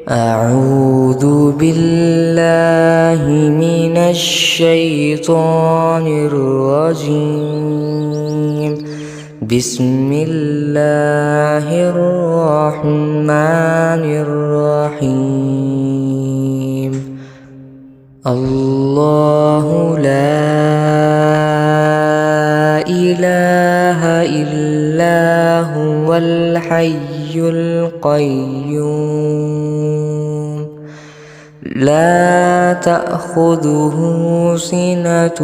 أعوذ بالله من الشيطان الرجيم. بسم الله الرحمن الرحيم. الله لا إله إلا هو الحي القيوم لا تأخذه سنة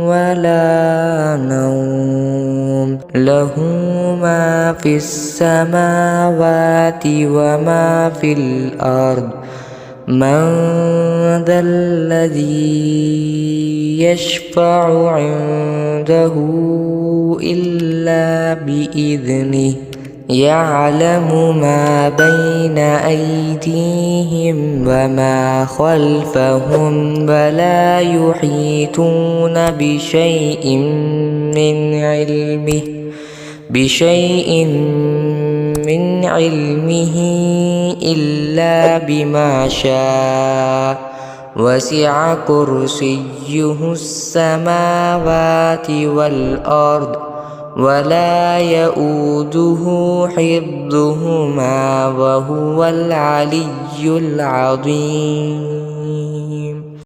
ولا نوم له ما في السماوات وما في الأرض من ذا الذي يشفع عنده إلا بإذنه يعلم ما بين أيديهم وما خلفهم ولا يحيطون بشيء من علمه إلا بما شاء وسع كرسيه السماوات والأرض ولا يؤوده حفظهما وهو العلي العظيم.